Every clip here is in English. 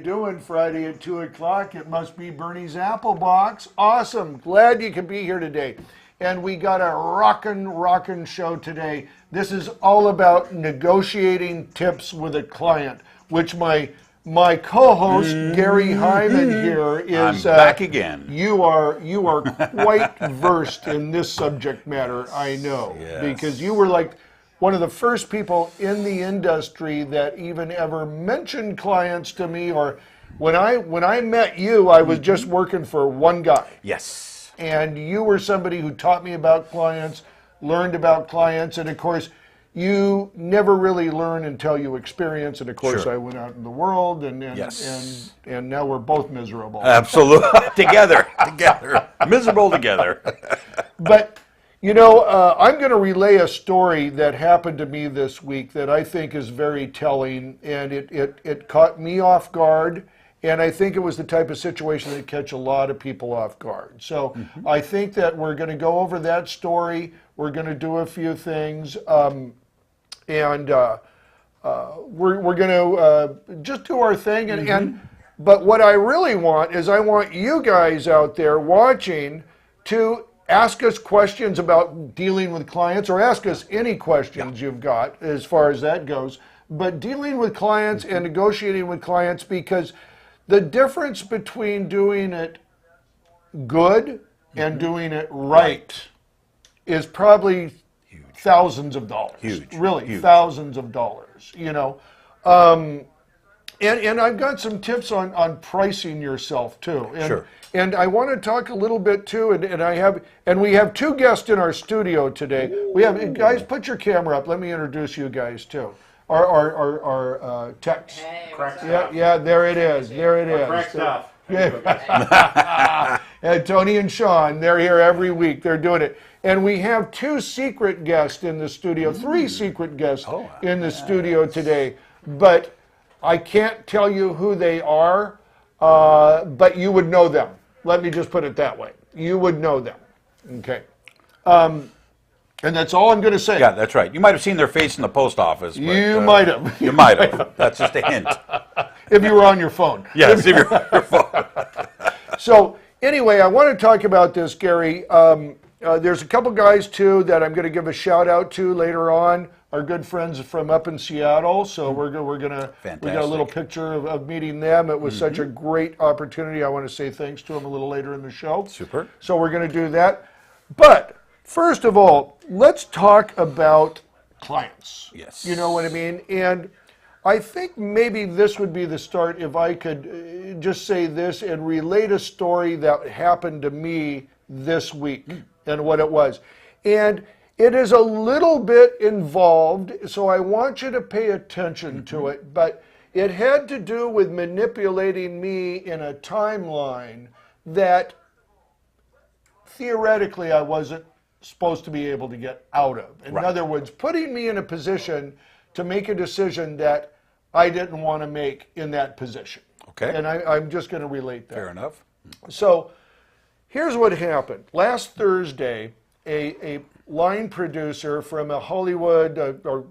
doing Friday at 2 o'clock? It must be Burnie's Applebox. Awesome. Glad you could be here today. And we got a rockin' show today. This is all about negotiating tips with a client, which my co-host Gary Hyman here is back again. You are quite versed in this subject matter, I know, yes. Because you were like one of the first people in the industry that even ever mentioned clients to me. Or when I met you, I was just working for one guy. Yes. And you were somebody who taught me about clients, learned about clients, and of course, you never really learn until you experience. And of course, Sure. I went out in the world, and Yes. and now we're both miserable. Absolutely. together, miserable together. But you know, I'm going to relay a story that happened to me this week that I think is very telling, and it caught me off guard. And I think it was the type of situation that catch a lot of people off guard. So I think that we're going to go over that story. We're going to do a few things, and we're going to just do our thing. But what I really want is I want you guys out there watching to ask us questions about dealing with clients, or ask us any questions you've got as far as that goes. But dealing with clients and negotiating with clients, because the difference between doing it good and doing it right is probably thousands of dollars. Huge. Really, Huge. thousands of dollars, you know. And I've got some tips on pricing yourself too. And, Sure. And I want to talk a little bit too, and we have two guests in our studio today. We have, guys, put your camera up. Let me introduce you guys too. Our techs. Hey, Yeah, there it is. There it is. Correct stuff. Yeah. And Tony and Sean, they're here every week. They're doing it. And we have two secret guests in the studio, three secret guests in the studio today. But I can't tell you who they are, but you would know them. Let me just put it that way. You would know them. Okay. And that's all I'm going to say. Yeah, that's right. You might have seen their face in the post office. But, You might have. You might have. That's just a hint. If you were on your phone. Yes, if you're on your phone. So anyway, I want to talk about this, Gary. There's a couple guys too that I'm going to give a shout out to later on. Our good friends from up in Seattle. So we got a little picture of meeting them. It was such a great opportunity. I want to say thanks to them a little later in the show. Super. So we're going to do that. But first of all, let's talk about clients. Yes. You know what I mean? And I think maybe this would be the start if I could just say this and relate a story that happened to me this week and what it was. And it is a little bit involved, so I want you to pay attention to it, but it had to do with manipulating me in a timeline that theoretically I wasn't supposed to be able to get out of. In other words, putting me in a position to make a decision that I didn't want to make in that position. Okay. And I'm just going to relate that. Fair enough. So here's what happened. Last Thursday, a line producer from a Hollywood or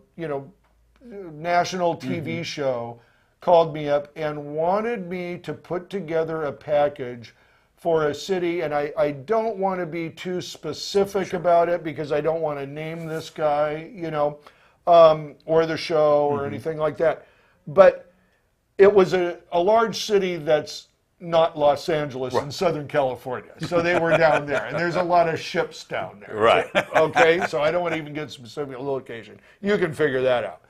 national TV show called me up and wanted me to put together a package for a city, and I don't want to be too specific about it because I don't want to name this guy, or the show or anything like that. But it was a large city that's not Los Angeles in Southern California. So they were down there, and there's a lot of ships down there. Right. Okay, so I don't want to even get specific location. You can figure that out.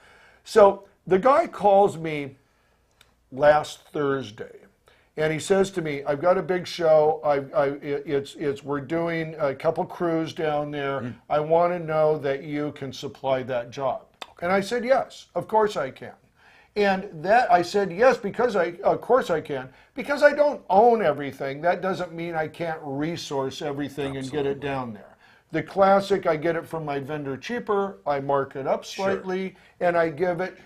So the guy calls me last Thursday, and he says to me, "I've got a big show. We're doing a couple crews down there. I want to know that you can supply that job." And I said, "Yes, of course I can." And that I said yes of course I can, because I don't own everything. That doesn't mean I can't resource everything and get it down there. The classic, I get it from my vendor cheaper, I mark it up slightly, and I give it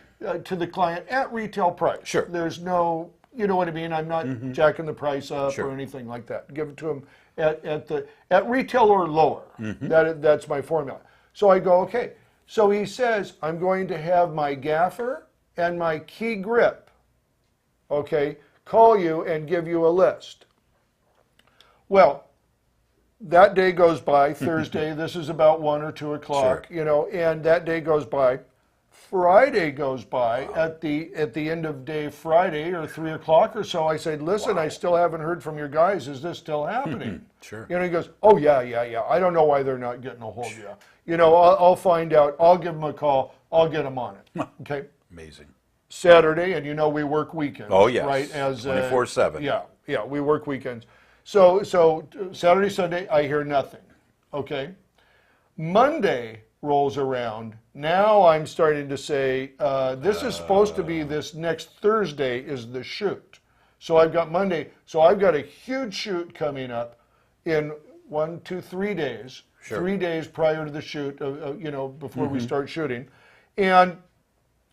to the client at retail price. Sure. There's no, you know what I mean? I'm not jacking the price up or anything like that. Give it to them at retail or lower. That's my formula. So I go, okay. So he says, I'm going to have my gaffer and my key grip, okay, call you and give you a list. Well, that day goes by, Thursday, this is about 1 or 2 o'clock, and that day goes by. Friday goes by. At the end of day Friday or 3 o'clock or so, I said, listen, I still haven't heard from your guys. Is this still happening? Sure. He goes, oh, yeah. I don't know why they're not getting a hold of you. I'll find out. I'll give them a call. I'll get them on it. Okay. Amazing. Saturday, and we work weekends. Oh, yes. Right? As 24/7. Yeah, we work weekends. So Saturday, Sunday, I hear nothing. Okay. Monday rolls around. Now I'm starting to say, this is supposed to be this next Thursday is the shoot. So I've got Monday. So I've got a huge shoot coming up in 1, 2, 3 days. Sure. 3 days prior to the shoot, before we start shooting. And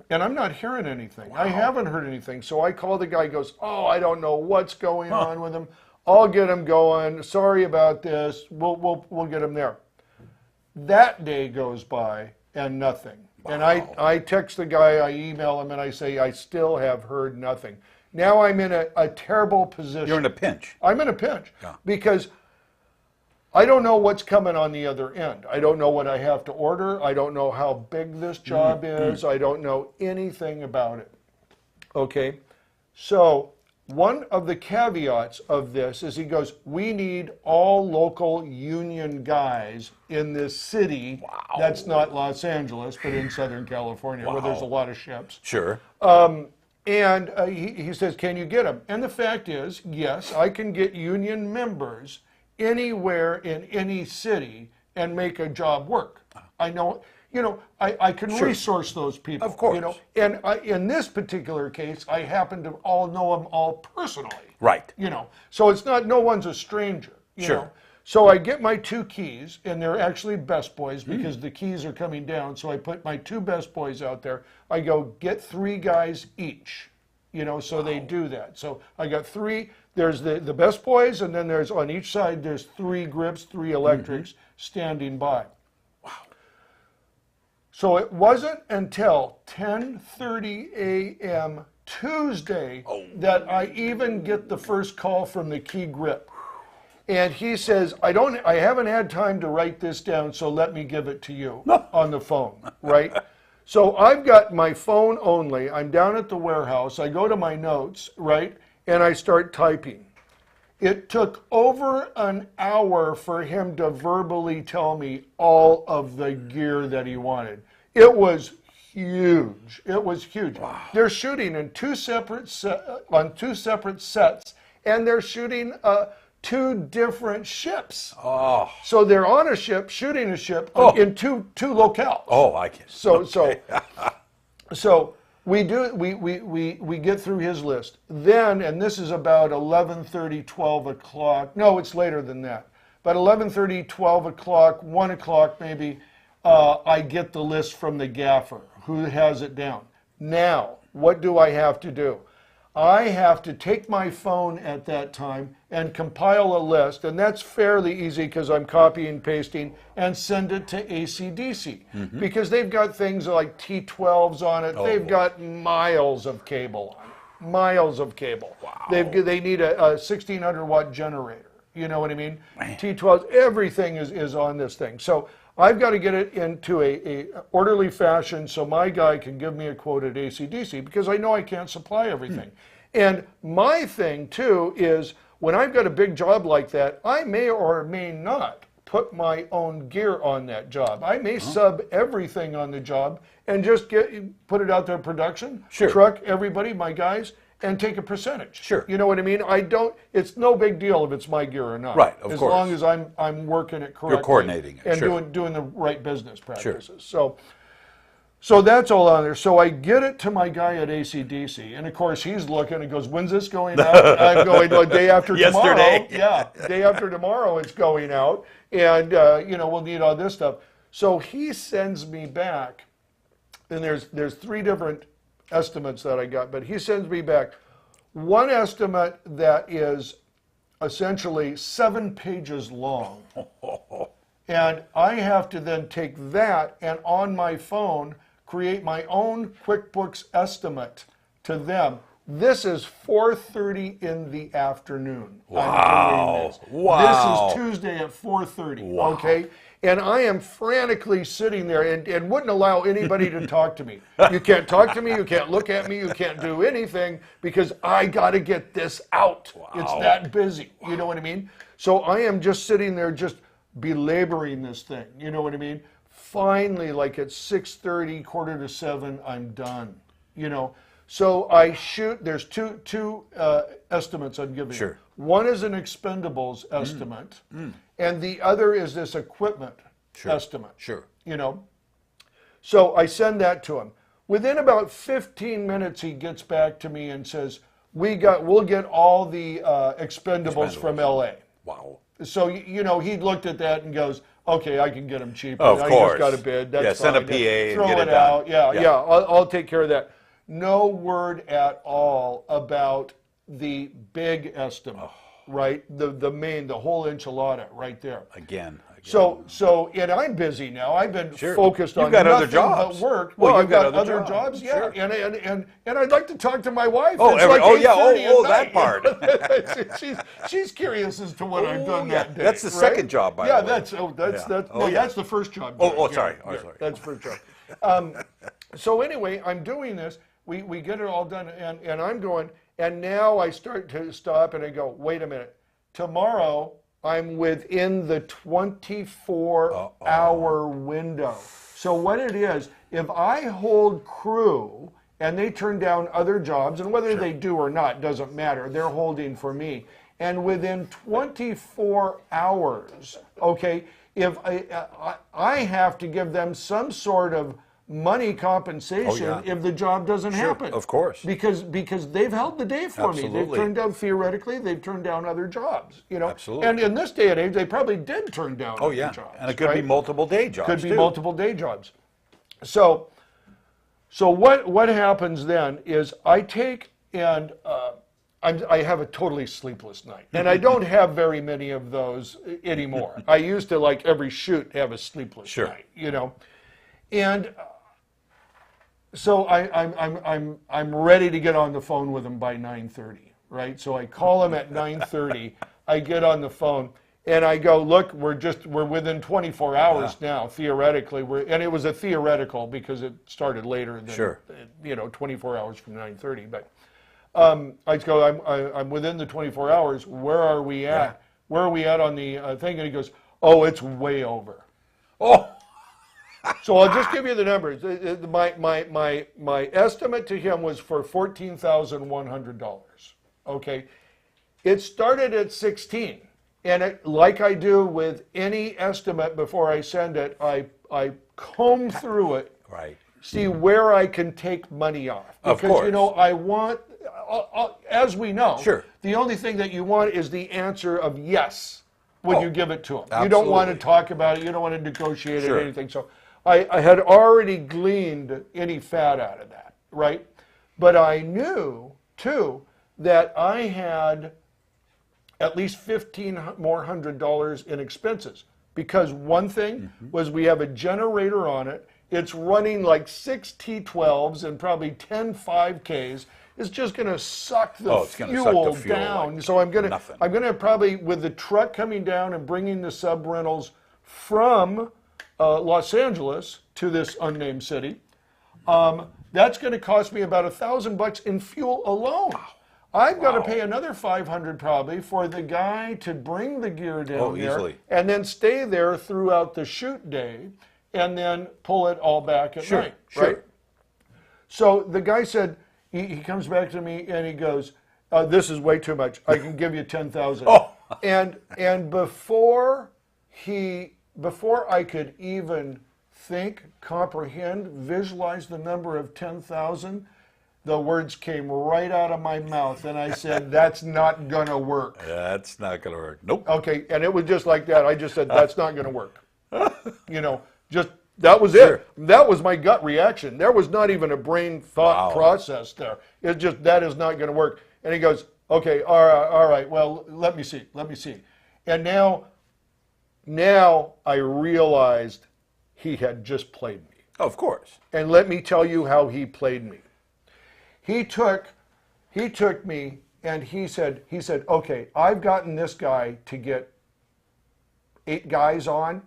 I'm not hearing anything. I haven't heard anything. So I call the guy, he goes, oh, I don't know what's going on with him. I'll get him going. Sorry about this. We'll get him there. That day goes by and nothing. Wow. And I text the guy, I email him, and I say, I still have heard nothing. Now I'm in a terrible position. You're in a pinch. I'm in a pinch because I don't know what's coming on the other end. I don't know what I have to order. I don't know how big this job is. I don't know anything about it. Okay, so one of the caveats of this is he goes, we need all local union guys in this city. Wow. That's not Los Angeles, but in Southern California, where there's a lot of ships. Sure. And he says, can you get them? And the fact is, yes, I can get union members anywhere in any city and make a job work. I know, I can resource those people. Of course. And in this particular case, I happen to know them all personally. Right. So it's not, no one's a stranger. You know? So I get my 2 keys, and they're actually best boys because the keys are coming down. So I put my 2 best boys out there. I go, get 3 guys each. So they do that. So I got 3. There's the best boys, and then there's on each side, there's 3 grips, 3 electrics standing by. Wow. So it wasn't until 10:30 a.m. Tuesday that I even get the first call from the key grip. And he says, I haven't had time to write this down, so let me give it to you on the phone, right? So I've got my phone only. I'm down at the warehouse. I go to my notes, right? And I start typing. It took over an hour for him to verbally tell me all of the gear that he wanted. It was huge. It was huge. Wow. They're shooting in 2 separate on 2 separate sets, and they're shooting 2 different ships. Oh. So they're on a ship, shooting a ship in two locales. Oh, I can. So we get through his list. Then, and this is about 11:30, 12 o'clock. No, it's later than that. But 11:30, 12 o'clock, 1 o'clock maybe, I get the list from the gaffer who has it down. Now, what do I have to do? I have to take my phone at that time and compile a list, and that's fairly easy because I'm copying, pasting, and send it to AC/DC because they've got things like T12s on it. They've got miles of cable. Wow. They need a 1600 watt generator. You know what I mean? Man. T12s, everything is on this thing. So I've got to get it into a orderly fashion so my guy can give me a quote at AC/DC because I know I can't supply everything. And my thing too is when I've got a big job like that, I may or may not put my own gear on that job. I may sub everything on the job and just put it out there production, truck everybody, my guys, and take a percentage. Sure. You know what I mean? It's no big deal if it's my gear or not. Right, of course. As long as I'm working it correctly. You're coordinating it. And doing the right business practices. So that's all on there. So I get it to my guy at AC/DC, and of course he's looking and goes, "When's this going out?" I'm going, "The day after tomorrow." Yesterday. Yeah, day after tomorrow it's going out, and we'll need all this stuff. So he sends me back, and there's 3 different estimates that I got, but he sends me back one estimate that is essentially 7 pages long, and I have to then take that and on my phone create my own QuickBooks estimate to them This is 4:30 in the afternoon. I'm Wow. doing this. Wow. This is Tuesday at 4:30. Wow. Okay, and I am frantically sitting there and wouldn't allow anybody to talk to me. You can't talk to me. You can't look at me. You can't do anything because I got to get this out. It's Wow. that busy. You know what I mean? So I am just sitting there, just belaboring this thing. You know what I mean? Finally, like at 6:30, 6:45, I'm done. You know. So I shoot. There's two estimates I'm giving. Sure. One is an expendables estimate, and the other is this equipment estimate. Sure. You know. So I send that to him. Within about 15 minutes, he gets back to me and says, "We'll get all the expendables from LA." Wow. So you know, he looked at that and goes, "Okay, I can get them cheaper. Of I course. just got a bid. That's Yeah, send a fine. PA and Throw get it it done." out. Yeah, Yeah. yeah. I'll take care of that." No word at all about the big estimate, right? The whole enchilada right there. Again. So, and I'm busy now. I've been Sure. focused You've on got other nothing jobs. but work. Well, Well, you've I've got got other other jobs, jobs, yeah. sure. And I'd like to talk to my wife. Oh, It's like yeah. 8:30 at That night. part. she's curious as to what I've done yeah. that day. That's the right? second job, by yeah, the way. that's Oh, yeah. that's the first job. Oh, Yeah, sorry. Oh, yeah, sorry. That's the first job. So anyway, I'm doing this. We get it all done, and I'm going, and now I start to stop and I go, wait a minute. Tomorrow I'm within the 24-hour window. So what it is, if I hold crew and they turn down other jobs, and whether they do or not doesn't matter, they're holding for me. And within 24 hours, okay, if I have to give them some sort of money compensation if the job doesn't happen. Of course. Because they've held the day for me. They've Absolutely. turned down, theoretically, they've turned down other jobs. You know? Absolutely. And in this day and age, they probably did turn down Oh, other yeah. jobs. And it could be right? multiple day jobs, Could be too. multiple day jobs. So what happens then is I take and I have a totally sleepless night, and I don't have very many of those anymore. I used to, like, every shoot have a sleepless night, you know, and so I'm ready to get on the phone with him by 9:30, right? So I call him at 9:30. I get on the phone. And I go, look, we're within 24 hours now, theoretically. And it was a theoretical because it started later than 24 hours from 9:30. But I go, I'm within the 24 hours. Where are we at? Yeah. Where are we at on the thing? And he goes, oh, it's way over. Oh. So I'll just give you the numbers. My estimate to him was for $14,100. Okay, it started at 16. And like I do with any estimate before I send it, I comb through it, Right. see where I can take money off. Of Because, course. you know, I want, as we know, Sure. the only thing that you want is the answer of yes when you give it to them. Absolutely. You don't want to talk about it. You don't want to negotiate Sure. or anything. So I had already gleaned any fat out of that, right? But I knew, too, that I had at least $1,500 more in expenses, because one thing was we have a generator on it. It's running like 6 T12s and probably 10 5Ks. It's just going to suck the fuel down. like So I'm going nothing. to probably, with the truck coming down and bringing the sub rentals from Los Angeles to this unnamed city, that's going to cost me about $1,000 in fuel alone. I've got to pay another $500 probably for the guy to bring the gear down there, easily. and then stay there throughout the shoot day, and then pull it all back at night. Right? So the guy said, he comes back to me and he goes, "This is way too much. I can give you $10,000." Oh. And before I could even think, comprehend, visualize the number of 10,000. The words came right out of my mouth, and I said, that's not going to work. That's not going to work. Nope. Okay, and it was just like that. I just said, that's not going to work. You know, just, that was it. That was my gut reaction. There was not even a brain thought process there. It just, that is not going to work. And he goes, okay, all right, well, let me see. And now I realized he had just played me. Of course. And let me tell you how he played me. He He took me and he said, okay, I've gotten this guy to get 8 guys on,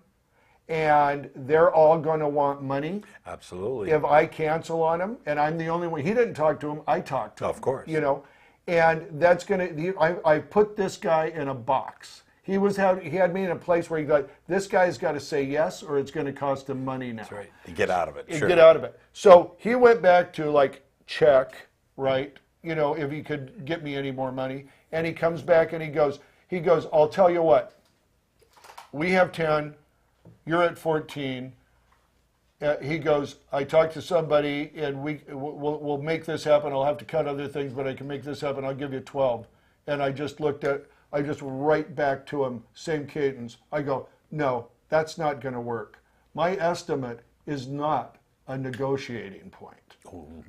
and they're all going to want money. Absolutely. If I cancel on them, and I'm the only one. He didn't talk to him. I talked to him. Of course. You know, and that's going to. I put this guy in a box. He had me in a place where he got, this guy's got to say yes, or it's going to cost him money now. That's right. You get out of it. Sure. Get out of it. So he went back to like check, right? You know, if he could get me any more money, and he comes back and he goes, I'll tell you what. We have 10. You're at 14. He goes, I talked to somebody, and we'll make this happen. I'll have to cut other things, but I can make this happen. I'll give you 12. And I just right back to him, same cadence. I go, no, that's not going to work. My estimate is not a negotiating point.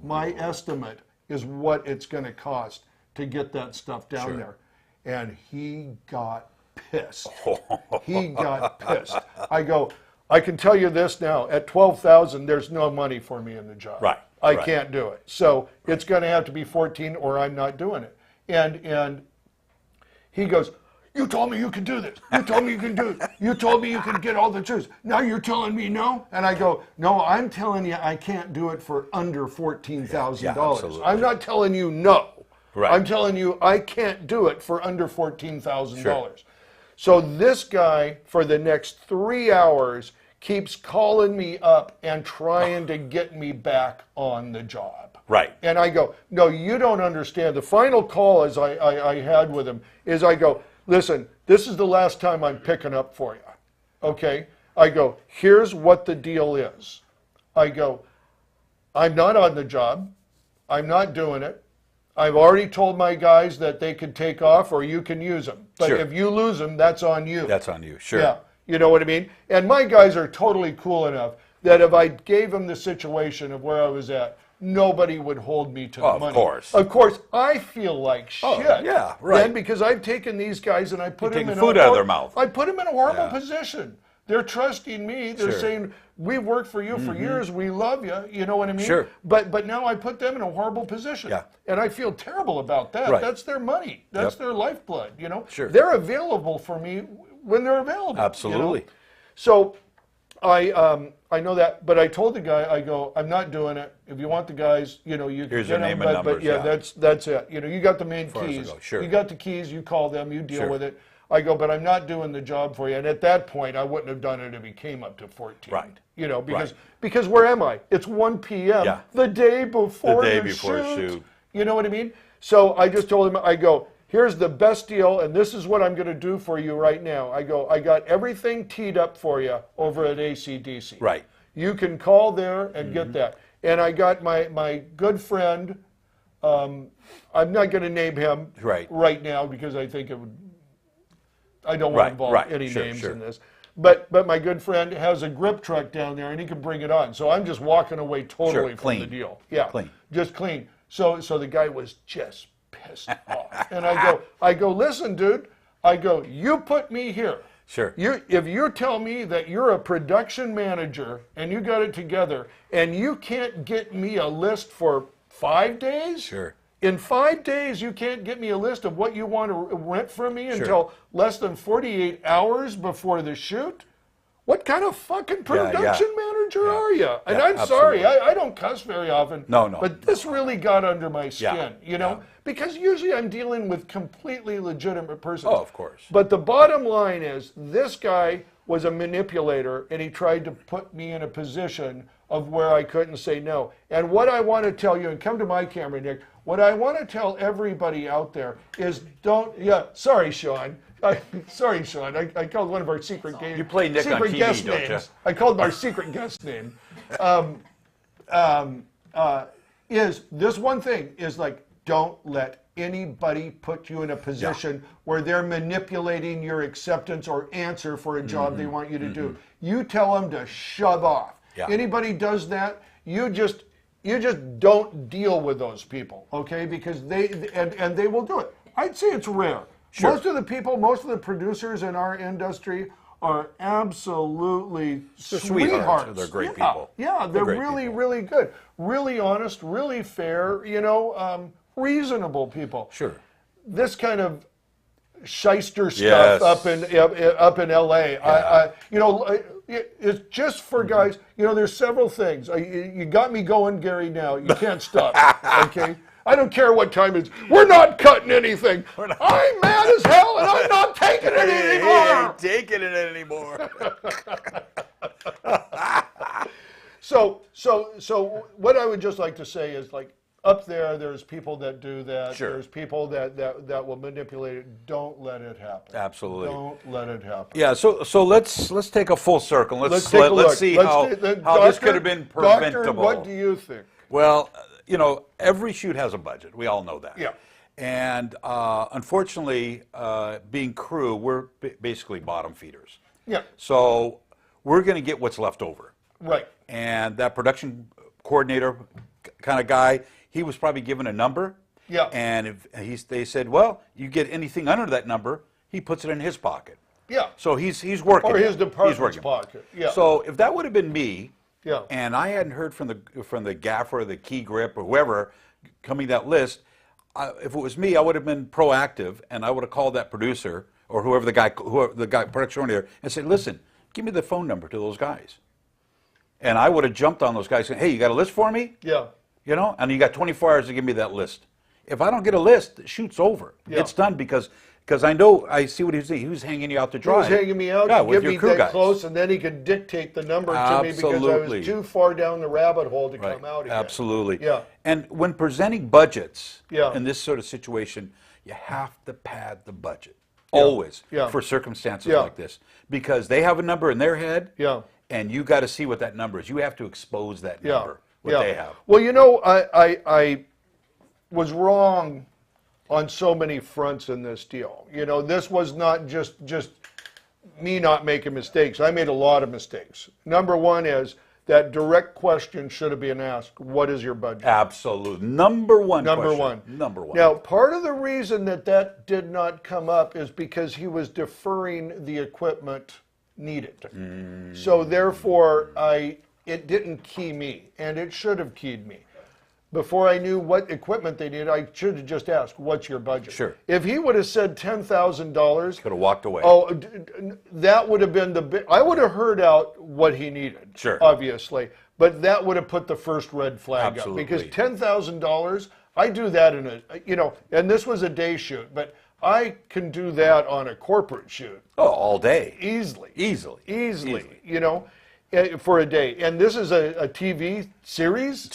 My estimate is what it's going to cost to get that stuff down there. And he got pissed. He got pissed. I go, I can tell you this now, at 12,000, there's no money for me in the job. Right. I can't do it. So it's going to have to be 14 or I'm not doing it. And he goes, you told me you could do this. You told me you can do it. You told me you could get all the juice. Now you're telling me no? And I go, no, I'm telling you I can't do it for under $14,000. Yeah, I'm not telling you no. Right. I'm telling you I can't do it for under $14,000. So this guy, for the next 3 hours, keeps calling me up and trying to get me back on the job. Right. And I go, no, you don't understand. The final call as I had with him is I go, listen, this is the last time I'm picking up for you. Okay? I go, here's what the deal is. I go, I'm not on the job. I'm not doing it. I've already told my guys that they can take off or you can use them. But if you lose them, that's on you. That's on you, sure. Yeah, you know what I mean? And my guys are totally cool enough that if I gave them the situation of where I was at, nobody would hold me to the money. Of course. Of course, I feel like shit. Yeah, right. Then because I've taken these guys and I put them in food out of their mouth. I put them in a horrible position. They're trusting me. They're saying, we've worked for you for years. We love you. You know what I mean? Sure. But now I put them in a horrible position. Yeah. And I feel terrible about that. Right. That's their money. That's their lifeblood, you know? Sure. They're available for me when they're available. Absolutely. You know? So I know that, but I told the guy, I go, I'm not doing it. If you want the guys, you know, you can Here's get their them, name and numbers, but yeah, that's it. You know, you got the main far as I keys. go, sure. You got the keys, you call them, you deal with it. I go, but I'm not doing the job for you. And at that point, I wouldn't have done it if he came up to 14. Right. You know, because where am I? It's 1 p.m. The day before the shoot. You know what I mean? So I just told him, I go, here's the best deal, and this is what I'm going to do for you right now. I go, I got everything teed up for you over at AC/DC. Right. You can call there and get that. And I got my good friend, I'm not going to name him right now because I think it would, I don't want to involve any names in this. But my good friend has a grip truck down there and he can bring it on. So I'm just walking away totally from the deal. Yeah, clean. Just clean. So the guy was just pissed off. And I go, listen, dude. I go, you put me here. Sure. If you tell me that you're a production manager and you got it together and you can't get me a list for 5 days? Sure. In 5 days, you can't get me a list of what you want to rent from me until less than 48 hours before the shoot? What kind of fucking production manager are you? And I'm sorry, I don't cuss very often. No. But this really got under my skin, you know? Because usually I'm dealing with completely legitimate persons. Oh, of course. But the bottom line is, this guy was a manipulator, and he tried to put me in a position of where I couldn't say no. And what I want to tell you, and come to my camera, Nick, what I want to tell everybody out there is sorry, Sean. Sorry, Sean. I called one of our secret guests. You play Nick on TV, guest don't names. you? I called our secret guest name. Is this one thing is like, don't let anybody put you in a position where they're manipulating your acceptance or answer for a job they want you to do. You tell them to shove off. Anybody does that, you just don't deal with those people, okay? Because they will do it. I'd say it's rare. Sure. Most of the producers in our industry are absolutely sweethearts. They're great people. Yeah, they're really, really good. Really honest, really fair, you know, reasonable people. Sure. This kind of shyster Yes. stuff up in L.A. It's just for guys. There's several things. You got me going, Gary. Now you can't stop. Okay. I don't care what time it is. We're not cutting anything. I'm mad as hell, and I'm not taking it anymore. Taking it anymore. So what I would just like to say is, like, up there's people that do that. Sure. There's people that will manipulate it. Don't let it happen. Absolutely. Don't let it happen. Yeah. So let's take a full circle. Let's take a look. Let's see how this could have been preventable. Doctor, what do you think? Well, every shoot has a budget. We all know that. Yeah. And unfortunately, being crew, we're basically bottom feeders. Yeah. So we're going to get what's left over. Right. And that production coordinator kind of guy, he was probably given a number. Yeah. And they said, well, you get anything under that number, he puts it in his pocket. Yeah. So he's working. Or his department's He's working. pocket. Yeah. So if that would have been me, Yeah. and I hadn't heard from the gaffer, the key grip, or whoever coming that list, if it was me, I would have been proactive, and I would have called that producer or whoever the guy production owner, and said, listen, give me the phone number to those guys. And I would have jumped on those guys saying, hey, you got a list for me? Yeah. And you got 24 hours to give me that list. If I don't get a list, the shoot's over. Yeah. It's done because I see what he was doing. He was hanging you out to He dry. was hanging me out Yeah, to with give your me crew that guys. close, and then he could dictate the number to me because I Absolutely. was too far down the rabbit hole to Right. come out again. Absolutely. Yeah. And when presenting budgets Yeah. in this sort of situation, you have to pad the budget. Always. Yeah. For circumstances Yeah. like this. Because they have a number in their head. Yeah. And you got to see what that number is. You have to expose that Yeah. number, what they have. Well, I was wrong on so many fronts in this deal. This was not just me not making mistakes. I made a lot of mistakes. Number one is that direct question should have been asked, what is your budget? Absolutely. Number one Number question. one. Number one. Now, part of the reason that did not come up is because he was deferring the equipment needed. So therefore, it didn't key me, and it should have keyed me. Before I knew what equipment they needed, I should have just asked, what's your budget? Sure. If he would have said $10,000, Could have walked away. that would have been I would have heard out what he needed, Sure. obviously, but that would have put the first red flag Absolutely. up. Because $10,000, I do that and this was a day shoot, but I can do that on a corporate shoot. Oh, all day. Easily. Easily. For a day. And this is a TV series.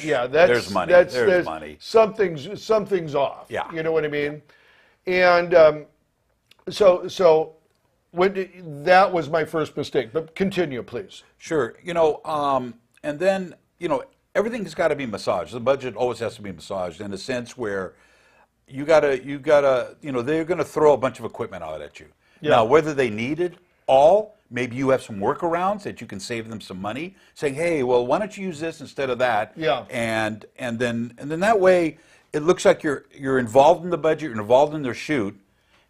Yeah, There's money. There's money. Something's off. Yeah. You know what I mean? And so that was my first mistake. But continue, please. Sure. And then, everything's got to be massaged. The budget always has to be massaged in a sense where you gotta, they're going to throw a bunch of equipment out at you. Yeah. Now, whether they need it all, maybe you have some workarounds that you can save them some money, saying, hey, well, why don't you use this instead of that? Yeah. And then that way, it looks like you're involved in the budget, you're involved in their shoot,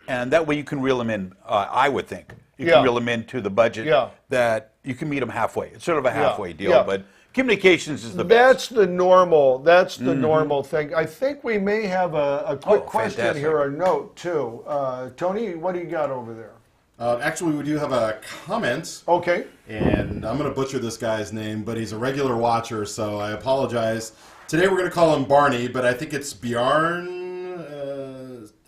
and that way you can reel them in. I would think you can reel them into the budget. Yeah. That you can meet them halfway. It's sort of a halfway deal, Yeah. but communications is the That's best. the normal. That's the normal thing. I think we may have a quick question fantastic. here, or a note too. Tony, what do you got over there? Actually, we do have a comment. Okay. And I'm going to butcher this guy's name, but he's a regular watcher, so I apologize. Today we're going to call him Barney, but I think it's Bjarn.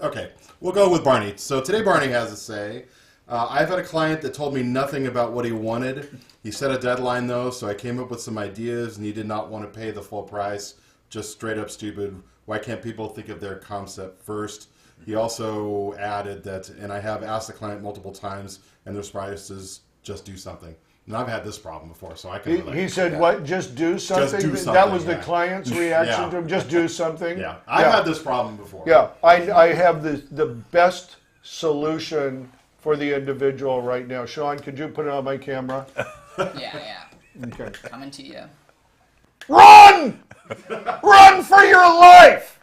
Okay, we'll go with Barney. So today Barney has to say, I've had a client that told me nothing about what he wanted. He set a deadline, though, so I came up with some ideas, and he did not want to pay the full price. Just straight up stupid. Why can't people think of their concept first? He also added that, and I have asked the client multiple times, and their response is just do something. And I've had this problem before, so I can relate. He said, what? Just do something? Just do something, That was the yeah. client's reaction Yeah. to him? Just do something? Yeah, I've had this problem before. Yeah, I have the best solution for the individual right now. Sean, could you put it on my camera? Yeah. Okay. Coming to you. Run! Run for your life!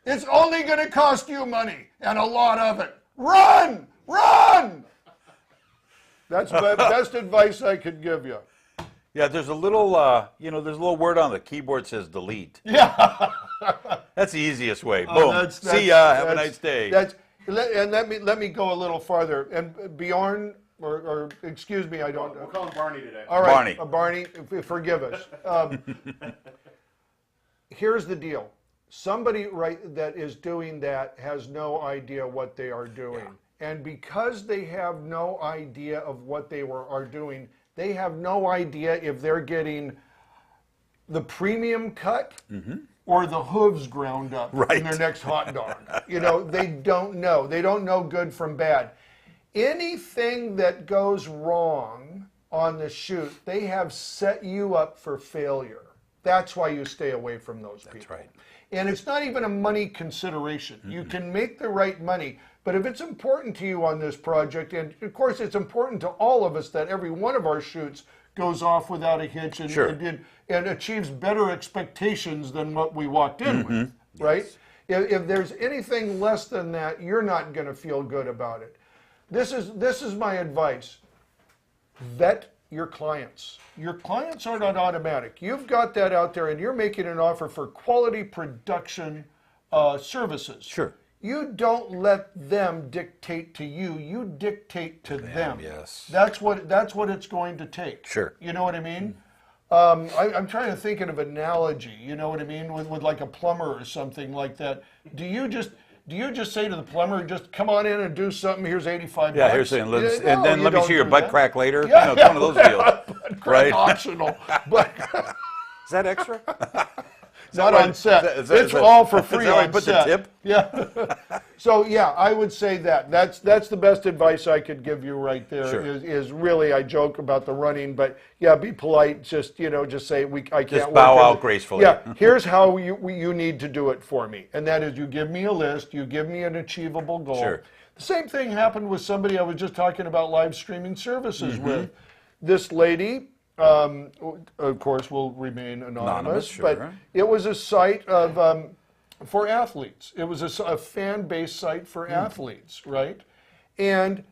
It's only going to cost you money, and a lot of it. Run! Run! That's the best advice I could give you. Yeah, there's a little, there's a little word on the keyboard that says delete. Yeah. That's the easiest way. Oh, Boom. See ya. Have a nice day. And let me go a little farther. And Bjorn, or excuse me, I don't. We'll call him Barney today. All right, Barney. Barney, forgive us. Here's the deal. Somebody that is doing that has no idea what they are doing. Yeah. And because they have no idea of what they are doing, they have no idea if they're getting the premium cut or the hooves ground up in their next hot dog. You know, they don't know. They don't know good from bad. Anything that goes wrong on the shoot, they have set you up for failure. That's why you stay away from those people. That's right. And it's not even a money consideration. You can make the right money, but if it's important to you on this project, and of course it's important to all of us that every one of our shoots goes off without a hitch and achieves better expectations than what we walked in with, right? Yes. If there's anything less than that, you're not going to feel good about it. This is my advice. Vet your clients. Your clients are not automatic. You've got that out there and you're making an offer for quality production services. Sure. You don't let them dictate to you. You dictate to them. Yes. That's what it's going to take. Sure. You know what I mean? I'm trying to think of an analogy. You know what I mean? With like a plumber or something like that. Do you just say to the plumber, just come on in and do something, here's 85 Yeah, bucks? here's saying, No, and then let me see your butt that. crack later. Yeah, It's one of those deals. Butt crack optional. But Is that extra? not on set. It's all for free on put set. the tip? Yeah. So yeah, I would say that. That's the best advice I could give you right there. Sure. Is really, I joke about the running, but yeah, be polite. Just just say I can't. Just bow work out gracefully. Yeah. Here's how you need to do it for me, and that is you give me a list. You give me an achievable goal. Sure. The same thing happened with somebody I was just talking about live streaming services with. This lady. Of course, will remain anonymous, sure. but it was a site of for athletes. It was a fan-based site for athletes, right? And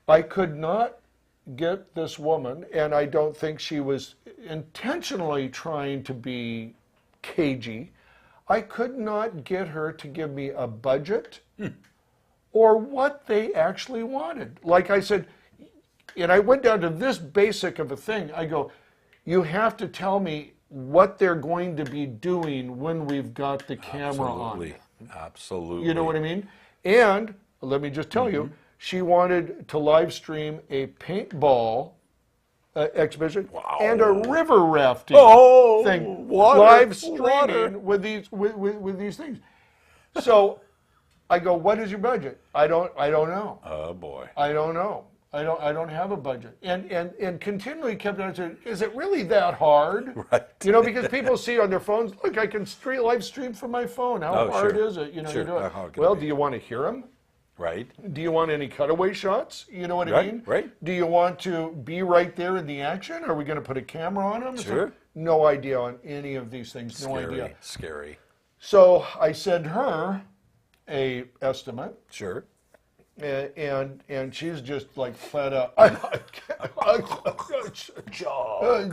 I could not get this woman, and I don't think she was intentionally trying to be cagey. I could not get her to give me a budget or what they actually wanted. Like I said, and I went down to this basic of a thing. I go, you have to tell me what they're going to be doing when we've got the camera on. Absolutely. You know what I mean? And let me just tell you, she wanted to live stream a paintball exhibition and a river rafting thing. Live streaming with these things. So I go, what is your budget? I don't know. Oh boy. I don't know. I don't have a budget. And continually kept on saying, is it really that hard? Right. You know, because people see on their phones, look, I can live stream from my phone. How hard is it? You know, Sure. you do it. How can Well, it be? do you want to hear them? Right. Do you want any cutaway shots? You know what I mean? Right. Do you want to be right there in the action? Are we going to put a camera on them? Sure. No idea on any of these things. No idea. Scary. So I sent her a estimate. Sure. And she's just like flat out,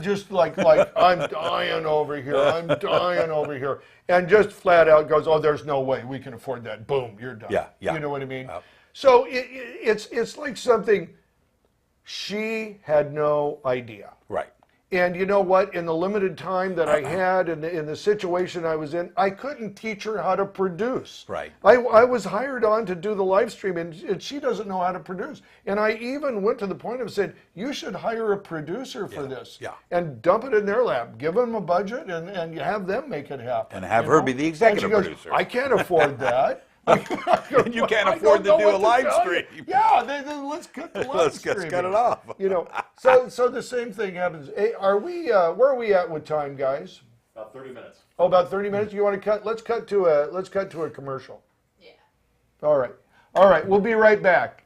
just like I'm dying over here, and just flat out goes, oh, there's no way we can afford that. Boom, you're done. Yeah. You know what I mean? So it's like something she had no idea. Right. And you know what? In the limited time that I had, in the situation I was in, I couldn't teach her how to produce. Right. I was hired on to do the live stream, and she doesn't know how to produce. And I even went to the point of saying, you should hire a producer for this. Yeah. And dump it in their lap. Give them a budget, and you have them make it happen. And have her be the executive and she goes, producer. I can't afford that. And you can't afford to do a live stream. Yeah, let's cut the live stream. Let's cut it off. You know, so the same thing happens. Hey, where are we at with time, guys? About 30 minutes. Oh, about 30 minutes. You want to cut? Let's cut to a commercial. Yeah. All right. We'll be right back.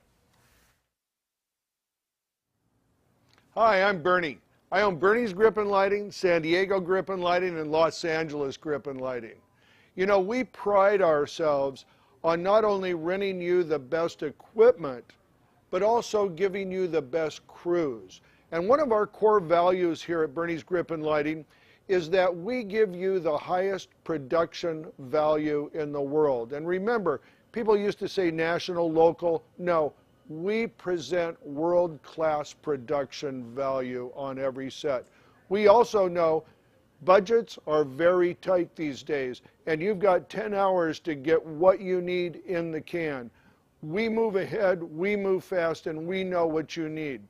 Hi, I'm Bernie. I own Bernie's Grip and Lighting, San Diego Grip and Lighting, and Los Angeles Grip and Lighting. You know, we pride ourselves on not only renting you the best equipment, but also giving you the best crews. And one of our core values here at Bernie's Grip and Lighting is that we give you the highest production value in the world. And remember, people used to say national, local. No, we present world-class production value on every set. We also know budgets are very tight these days, and you've got 10 hours to get what you need in the can. We move ahead, we move fast, and we know what you need.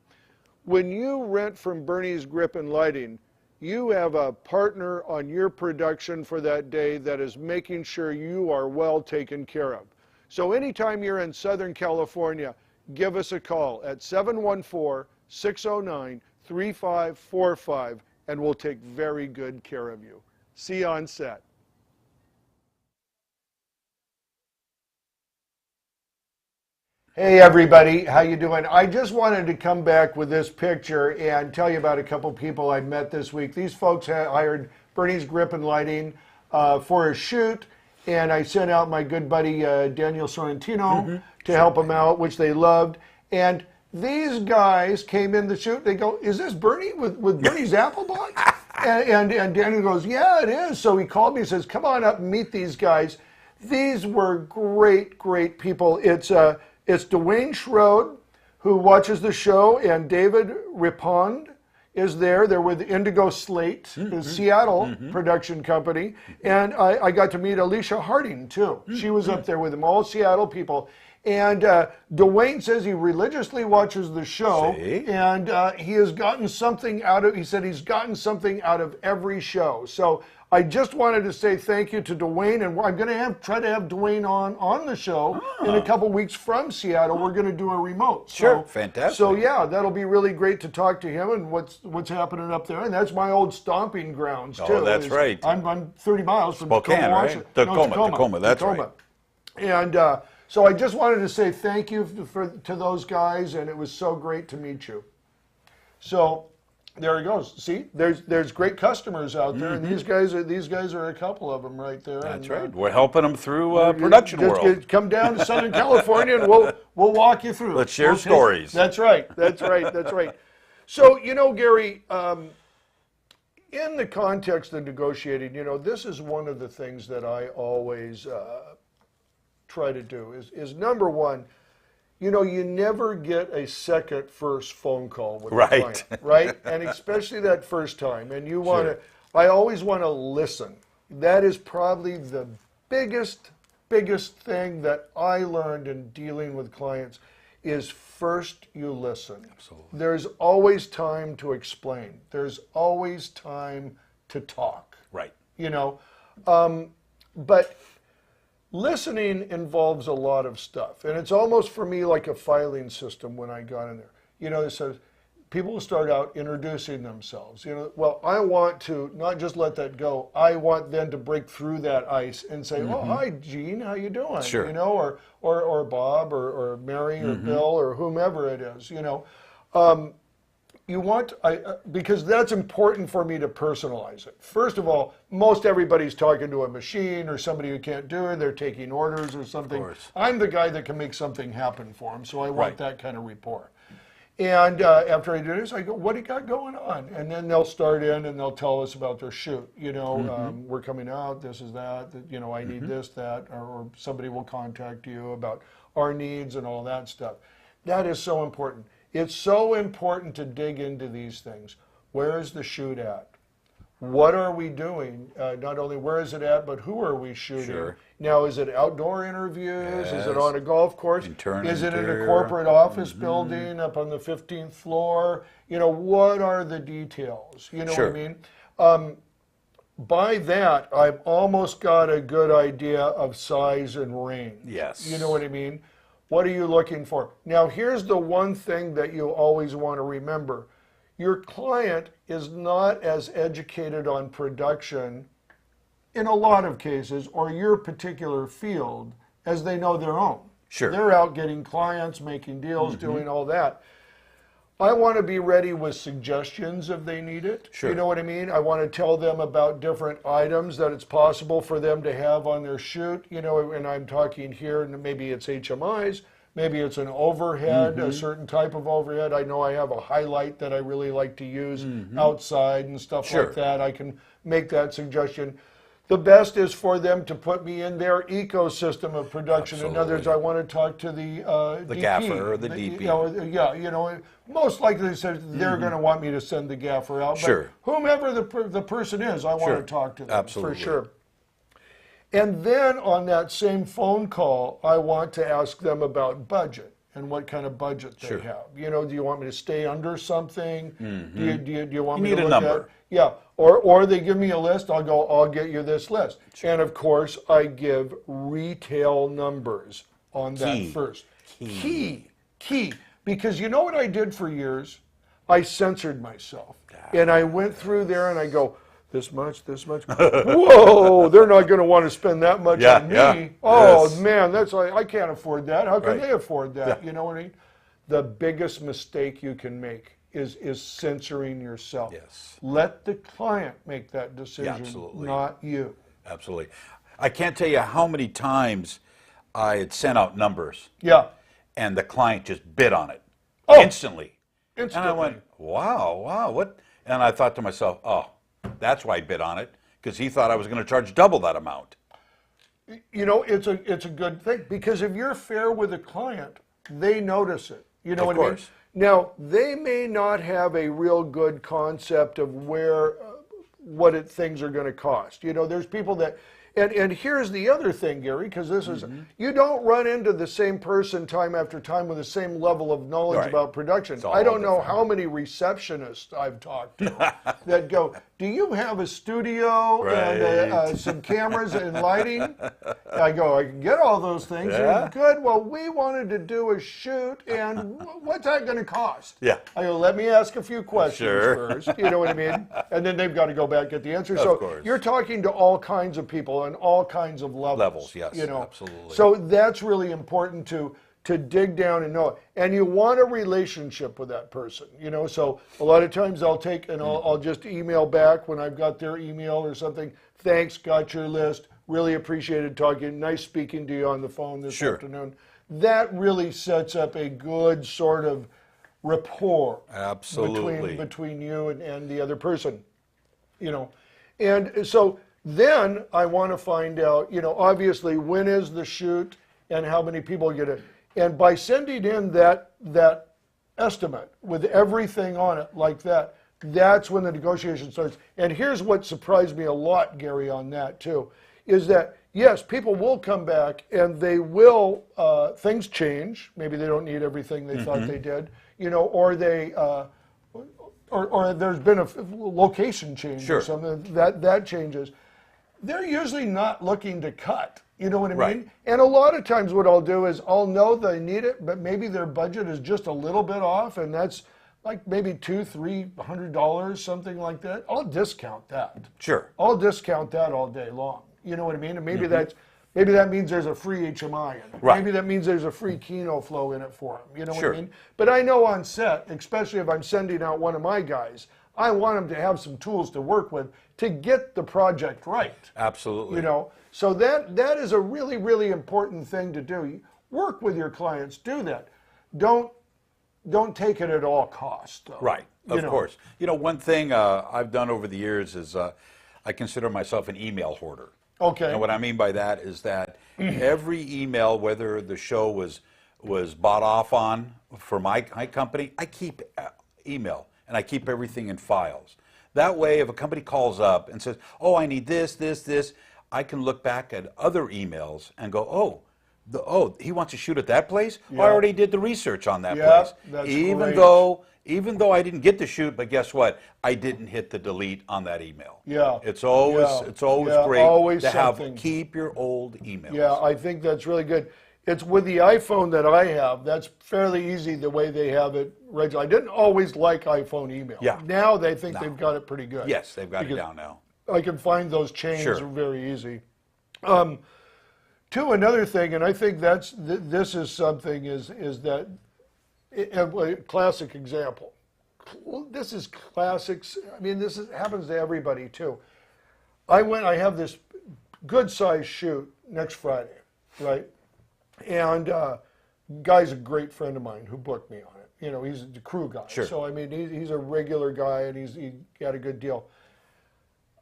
When you rent from Burnie's Grip and Lighting, you have a partner on your production for that day that is making sure you are well taken care of. So anytime you're in Southern California, give us a call at 714-609-3545, and we'll take very good care of you. See you on set. Hey everybody, how you doing? I just wanted to come back with this picture and tell you about a couple people I met this week. These folks hired Burnie's Grip and Lighting for a shoot, and I sent out my good buddy Daniel Sorrentino to help them out, which they loved. And these guys came in the shoot. They go, "Is this Burnie with Burnie's Applebox?" and Daniel goes, "Yeah, it is." So he called me and says, "Come on up and meet these guys." These were great, great people. It's Dwayne Schroed, who watches the show, and David Ripond is there. They're with Indigo Slate, the Seattle production company. And I got to meet Alicia Harding, too. She was up there with them, all Seattle people. And Dwayne says he religiously watches the show, and he has gotten something out of, he said he's gotten something out of every show. So I just wanted to say thank you to Dwayne, and I'm going to try to have Dwayne on the show in a couple weeks from Seattle. We're going to do a remote. Sure, fantastic. So yeah, that'll be really great to talk to him and what's happening up there. And that's my old stomping grounds too. Oh, that's right. I'm 30 miles from Spokane, Tacoma, right? Washington. Tacoma, that's right. And so I just wanted to say thank you to those guys, and it was so great to meet you. So there he goes. See, there's great customers out there, and these guys are a couple of them right there. That's and, right. We're helping them through production world. Come down to Southern California, and we'll walk you through. Let's share stories. That's right. That's right. That's right. So Gary, in the context of negotiating, this is one of the things that I always try to do is number one, you never get a first phone call with a client, right? And especially that first time. And you want to, I always want to listen. That is probably the biggest thing that I learned in dealing with clients is first you listen. Absolutely. There's always time to explain. There's always time to talk. Right. But listening involves a lot of stuff, and it's almost for me like a filing system when I got in there. It says people will start out introducing themselves. Well, I want to not just let that go. I want them to break through that ice and say, "Oh, hi, Gene, how you doing?" Sure. Or Bob or Mary or Bill or whomever it is. You want, because that's important for me to personalize it. First of all, most everybody's talking to a machine or somebody who can't do it. They're taking orders or something. Of course. I'm the guy that can make something happen for them, so I want that kind of rapport. And after I do this, I go, "What do you got going on?" And then they'll start in and they'll tell us about their shoot. We're coming out, this is that, I need this, that, or somebody will contact you about our needs and all that stuff. That is so important. It's so important to dig into these things. Where is the shoot at? What are we doing? Not only where is it at, but who are we shooting? Sure. Now, is it outdoor interviews? Yes. Is it on a golf course? Is it in a corporate office building up on the 15th floor? What are the details? You know what I mean? By that, I've almost got a good idea of size and range. Yes. You know what I mean? What are you looking for? Now, here's the one thing that you always want to remember. Your client is not as educated on production in a lot of cases, or your particular field, as they know their own. Sure. They're out getting clients, making deals, doing all that. I want to be ready with suggestions if they need it. Sure. You know what I mean? I want to tell them about different items that it's possible for them to have on their shoot. And I'm talking here, and maybe it's HMIs, Maybe it's an overhead, Mm-hmm. a certain type of overhead. I know I have a highlight that I really like to use outside and stuff Mm-hmm. Sure. like that. I can make that suggestion. The best is for them to put me in their ecosystem of production. In other words, Absolutely. I want to talk to the DP, gaffer or the DP. Most likely they're going to want me to send the gaffer out. But Sure. whomever the person is, I want Sure. to talk to them Absolutely. for sure. And then on that same phone call, I want to ask them about budget and what kind of budget they Sure. have. Do you want me to stay under something? Do you want You me need to a look number. at? Yeah. Or they give me a list. I'll get you this list. And of course, I give retail numbers on that Key. first. Key. Because you know what I did for years? I censored myself. And I went through there and I go, this much. Whoa, they're not going to want to spend that much Yeah, on me. yeah. Oh, Yes. man, I can't afford that. How can Right. they afford that? Yeah. You know what I mean? The biggest mistake you can make is censoring yourself. Yes. Let the client make that decision, absolutely. not you. Absolutely. I can't tell you how many times I had sent out numbers Yeah. and the client just bid on it Oh. instantly. And I went, wow, what? And I thought to myself, oh, that's why he bid on it, because he thought I was going to charge double that amount. It's a good thing because if you're fair with a client, they notice it. You know Of what I mean? course. Now, they may not have a real good concept of what things are going to cost. There's people that, and here's the other thing, Gary, because this is, you don't run into the same person time after time with the same level of knowledge Right. about production. It's all I don't know different. how many receptionists I've talked to that go, do you have a studio and Right. some cameras and lighting? I go, I can get all those things. Yeah. Good. Well, we wanted to do a shoot, and what's that going to cost? Yeah. I go, let me ask a few questions Sure. first. You know what I mean? And then they've got to go back and get the answer. So course. you're talking to all kinds of people on all kinds of levels. Levels, yes, absolutely. So that's really important to dig down and know it. And you want a relationship with that person. So a lot of times I'll take and I'll just email back when I've got their email or something. Thanks, got your list. Really appreciated talking. Nice speaking to you on the phone this Sure. afternoon. That really sets up a good sort of rapport Absolutely. between you and the other person. And so then I want to find out, obviously when is the shoot and how many people get it. And by sending in that estimate with everything on it like that, that's when the negotiation starts. And here's what surprised me a lot, Gary, on that too, is that yes, people will come back and they will, things change. Maybe they don't need everything they thought they did, or they, or there's been a location change Sure. or something that changes. They're usually not looking to cut. You know what I Right. mean? And a lot of times what I'll do is I'll know they need it, but maybe their budget is just a little bit off, and that's like maybe $200-300, something like that. I'll discount that. Sure. I'll discount that all day long. You know what I mean? And maybe maybe that means there's a free HMI in it. Right. Maybe that means there's a free Kino flow in it for them. You know Sure. what I mean? But I know on set, especially if I'm sending out one of my guys, I want them to have some tools to work with to get the project right. Absolutely. So that is a really, really important thing to do. Work with your clients. Do that. Don't take it at all costs. Though. Right, of course. One thing I've done over the years is I consider myself an email hoarder. Okay. And what I mean by that is that every email, whether the show was bought off on for my company, I keep email and I keep everything in files. That way, if a company calls up and says, "Oh, I need this," I can look back at other emails and go, "Oh, he wants to shoot at that place? Well, I Yeah. already did the research on that Yeah, place." that's even great. though I didn't get the shoot, but guess what? I didn't hit the delete on that email. Yeah. It's always Yeah, great always to something. keep your old emails. Yeah, I think that's really good. It's with the iPhone that I have, that's fairly easy the way they have it regular. I didn't always like iPhone email. Yeah. Now they think they've got it pretty good. Yes, they've got it Because down now. I can find those chains Sure. very easy. To another thing, and I think this is something is that a classic example. This is classics. I mean, happens to everybody too. I have this good sized shoot next Friday, right? And guy's a great friend of mine who booked me on it. You know, he's the crew guy. Sure. So, I mean, he's a regular guy, and he got a good deal.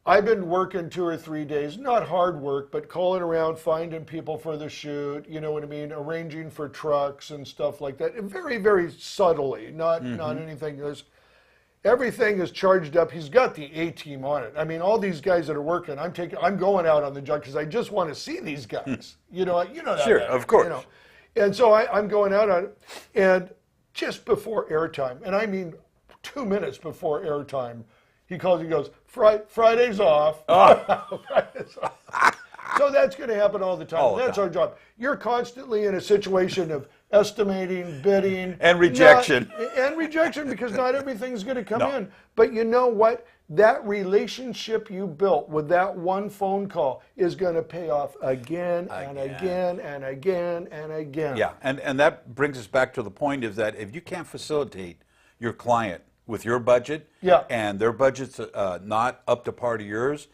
I've been working 2 or 3 days, not hard work, but calling around, finding people for the shoot, you know what I mean, arranging for trucks and stuff like that. And very, very subtly, not anything. Everything is charged up. He's got the A-team on it. I mean, all these guys that are working, I'm going out on the job because I just want to see these guys. You know that. Sure, better, of course. You know? And so I'm going out on it, and just before airtime, and I mean 2 minutes before airtime, he calls and goes, Friday's off. Oh. Friday's off. So that's going to happen all the time. All the That's time. our job. You're constantly in a situation of estimating, bidding. And rejection. And rejection, because not everything's going to come No. in. But you know what? That relationship you built with that one phone call is going to pay off again and again and again and again. Yeah, and that brings us back to the point is that if you can't facilitate your client with your budget, Yeah. and their budget's not up to par to yours,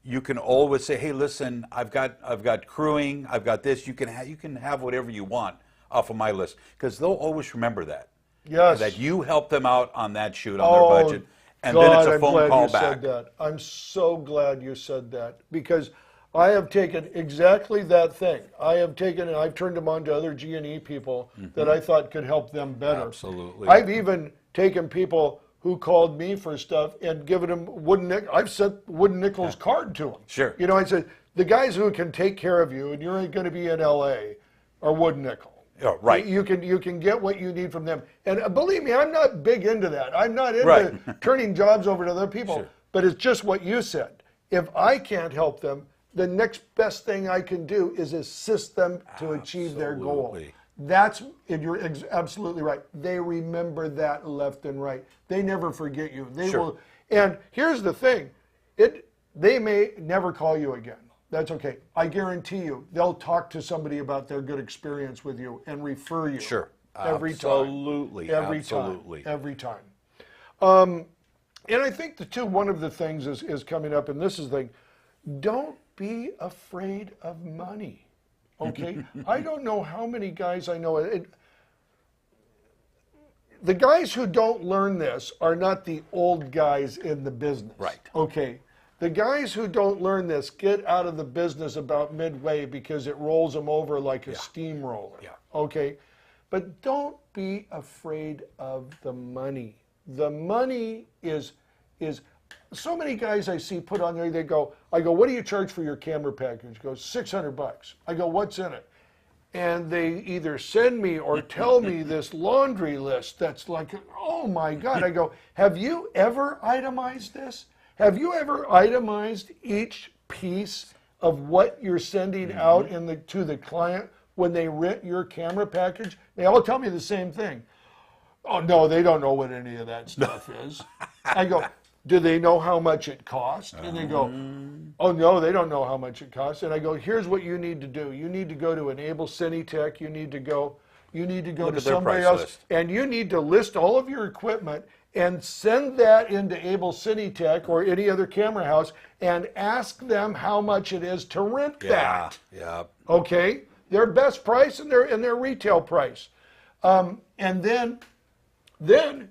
you can always say, hey, listen, I've got crewing, I've got this. You can have whatever you want off of my list, because they'll always remember that. Yes. That you helped them out on that shoot on their budget, and then it's a phone I'm glad call you back. said that. I'm so glad you said that, because I have taken exactly that thing. I have taken and I've turned them on to other G&E people that I thought could help them better. Absolutely. I've even taken people who called me for stuff and given them I've sent Wooden Nickel's card to them. Sure. You know, I said, the guys who can take care of you and you're going to be in LA are Wooden Nickel. Yeah, right. You can get what you need from them. And believe me, I'm not big into that. I'm not into Right. turning jobs over to other people. Sure. But it's just what you said. If I can't help them, the next best thing I can do is assist them to achieve their goal. Absolutely. And you're absolutely right. They remember that left and right. They never forget you. They Sure. will. And here's the thing. They may never call you again. That's okay. I guarantee you, they'll talk to somebody about their good experience with you and refer you. Sure. Every Absolutely. time. Every Absolutely. time. Every time. And I think one of the things is coming up, and this is the thing, don't be afraid of money. Okay? I don't know how many guys I know. The guys who don't learn this are not the old guys in the business. Right. Okay. The guys who don't learn this get out of the business about midway because it rolls them over like a steamroller. Yeah. Okay. But don't be afraid of the money. The money is so many guys I see put on there, I go, what do you charge for your camera package? He goes, $600. I go, what's in it? And they either send me or tell me this laundry list that's like, oh my God. I go, have you ever itemized this? Have you ever itemized each piece of what you're sending out to the client when they rent your camera package? They all tell me the same thing. Oh, no, they don't know what any of that stuff is. I go, do they know how much it costs? And they go, oh, no, they don't know how much it costs. And I go, here's what you need to do. You need to go to Enable Cinetech. You need to go Look to at their somebody price else. list. And you need to list all of your equipment and send that into Able Cinetech or any other camera house and ask them how much it is to rent that. Yeah. Okay? Their best price and their retail price. And then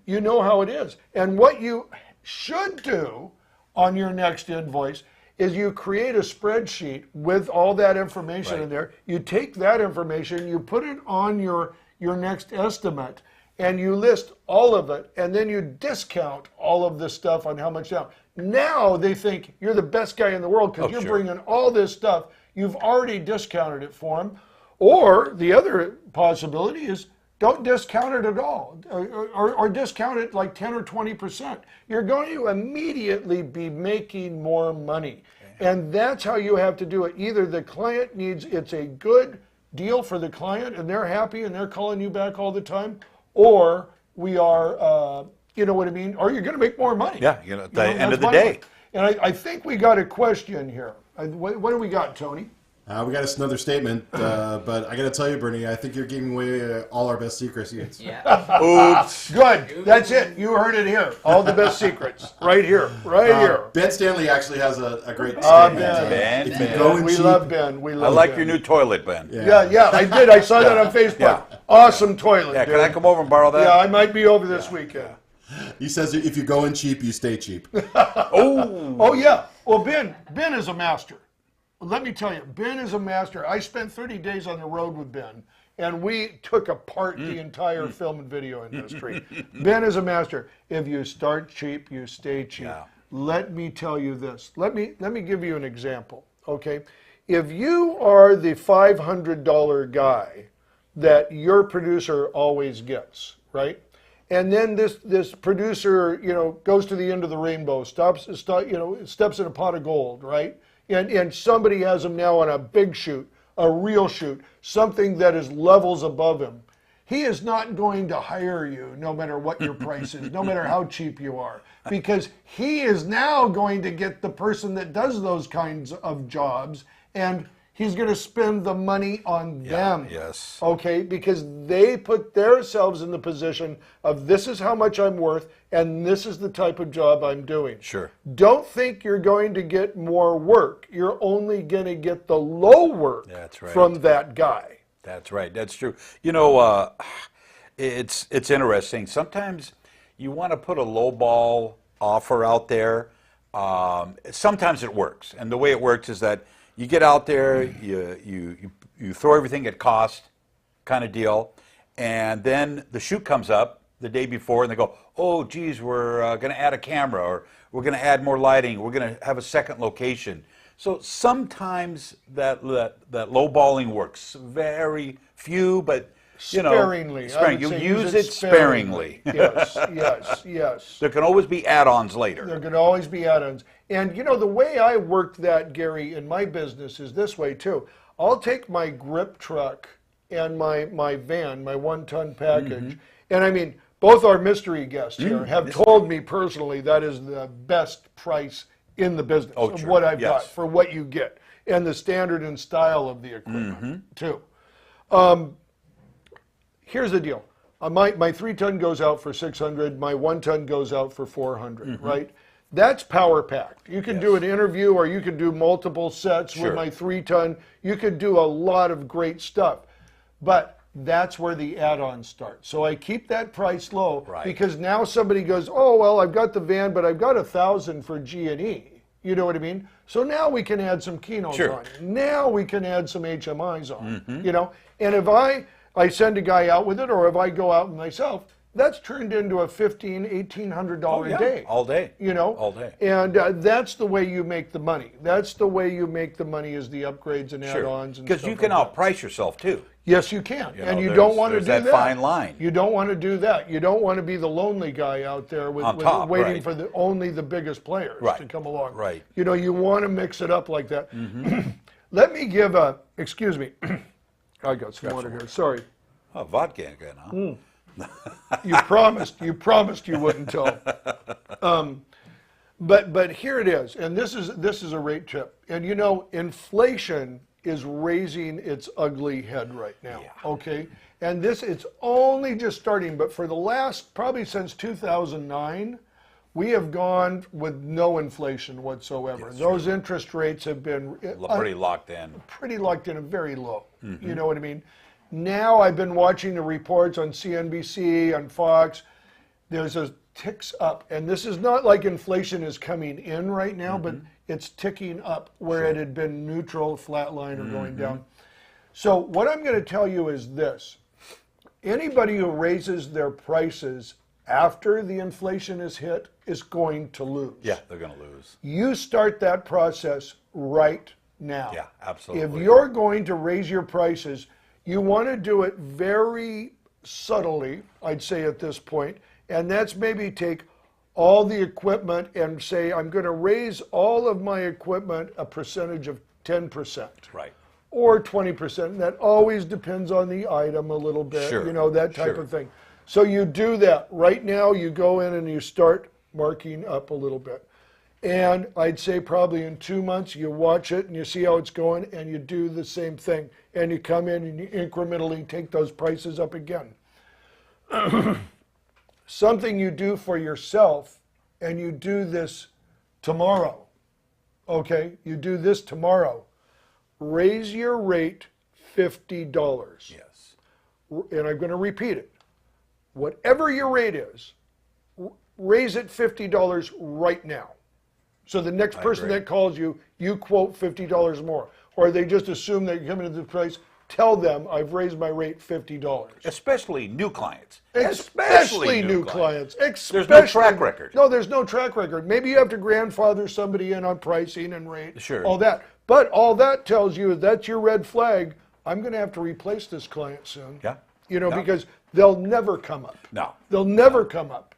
you know how it is. And what you should do on your next invoice is you create a spreadsheet with all that information in there. You take that information, you put it on your next estimate, and you list all of it, and then you discount all of this stuff on how much down. Now they think you're the best guy in the world because you're bringing all this stuff. You've already discounted it for them. Or the other possibility is don't discount it at all, or discount it like 10 or 20%. You're going to immediately be making more money. And that's how you have to do it. Either the client it's a good deal for the client and they're happy and they're calling you back all the time, or we are, you know what I mean? Or you're going to make more money. Yeah, at the end of the that's my day. point. And I think we got a question here. What do we got, Tony? We got another statement, but I got to tell you, Bernie, I think you're giving away all our best secrets. Yeah. Oops. Good. That's it. You heard it here. All the best secrets. Right here. Right here. Ben Stanley actually has a great statement. Ben. If you go in We cheap, love Ben. We I love like Ben. your new toilet, Ben. Yeah, I did. I saw that on Facebook. Yeah. Awesome toilet, Yeah, dude. can I come over and borrow that? Yeah, I might be over this weekend. He says if you go in cheap, you stay cheap. Oh yeah. Well, Ben is a master. Let me tell you, Ben is a master. I spent 30 days on the road with Ben, and we took apart the entire film and video industry. Ben is a master. If you start cheap, you stay cheap. Yeah. Let me tell you this. Let me give you an example. Okay, if you are the $500 guy that your producer always gets, right? And then this producer, goes to the end of the rainbow, steps in a pot of gold, right? And somebody has him now on a big shoot, a real shoot, something that is levels above him. He is not going to hire you no matter what your price is, no matter how cheap you are, because he is now going to get the person that does those kinds of jobs, and he's going to spend the money on them. Yes. Okay, because they put themselves in the position of this is how much I'm worth and this is the type of job I'm doing. Sure. Don't think you're going to get more work. You're only going to get the low work That's right. from that guy. That's right. That's true. It's interesting. Sometimes you want to put a lowball offer out there. Sometimes it works, and the way it works is that you get out there, you throw everything at cost, kind of deal, and then the shoot comes up the day before, and they go, "Oh, geez, we're going to add a camera, or we're going to add more lighting. We're going to have a second location." So sometimes that lowballing works. Very few, but Sparingly. sparing. You use it sparingly. Yes, yes, yes. There can always be add-ons later. There could always be add-ons. And the way I worked that, Gary, in my business is this way too. I'll take my grip truck and my van, my 1-ton package, and I mean, both our mystery guests here have told me personally that is the best price in the business of sure. what I've got Yes. for what you get, and the standard and style of the equipment too. Here's the deal. My 3-ton goes out for $600. My 1-ton goes out for $400. Right? That's power packed. You can do an interview, or you can do multiple sets with my 3-ton. You could do a lot of great stuff, but that's where the add-ons start. So I keep that price low because now somebody goes, "Oh well, I've got the van, but I've got $1,000 for G&E." You know what I mean? So now we can add some Kinos on. Now we can add some HMIs on. And if I send a guy out with it, or if I go out myself, that's turned into a $1,500, $1,800 a day. All day. All day. And that's the way you make the money. That's the way you make the money, is the upgrades and add-ons and Because stuff you can like that. outprice yourself too. Yes, you can. You And know, you don't want to there's do that that. fine line. You don't want to do that. You don't want to be the lonely guy out there with top, waiting right. for only the biggest players Right. to come along. Right. You want to mix it up like that. Let me give excuse me. I got some water here. Sorry. Oh, vodka again, huh? You promised you wouldn't tell. But here it is, and this is a rate tip. And inflation is raising its ugly head right now. Okay, and it's only just starting. But for the last, probably since 2009, we have gone with no inflation whatsoever. Those interest rates have been Pretty locked in. Pretty locked in and very low. You know what I mean? Now I've been watching the reports on CNBC, on Fox. There's a ticks up, and this is not like inflation is coming in right now, but it's ticking up where it had been neutral, flatline, or going down. So what I'm going to tell you is this. Anybody who raises their prices after the inflation is hit is going to lose. Yeah, they're going to lose. You start that process right now. Yeah, absolutely. If you're going to raise your prices, you want to do it very subtly, I'd say at this point, and that's maybe take all the equipment and say, I'm going to raise all of my equipment a percentage of 10%. Right. Or 20%. That always depends on the item a little bit, Sure. That type of thing. So you do that. Right now, you go in and you start marking up a little bit. And I'd say probably in 2 months, you watch it and you see how it's going, and you do the same thing. And you come in and you incrementally take those prices up again. Something you do for yourself, and you do this tomorrow. Okay? You do this tomorrow. Raise your rate $50. Yes. and I'm going to repeat it, whatever your rate is, raise it $50 right now. So the next person that calls you, you quote $50 more. Or they just assume that you're coming to the place, tell them I've raised my rate $50. Especially new clients. Especially new clients. There's no track record. No, there's no track record. Maybe you have to grandfather somebody in on pricing and rate, Sure. all that. But all that tells you is that's your red flag. I'm going to have to replace this client soon. Yeah. Because they'll never come up. No. They'll never come up,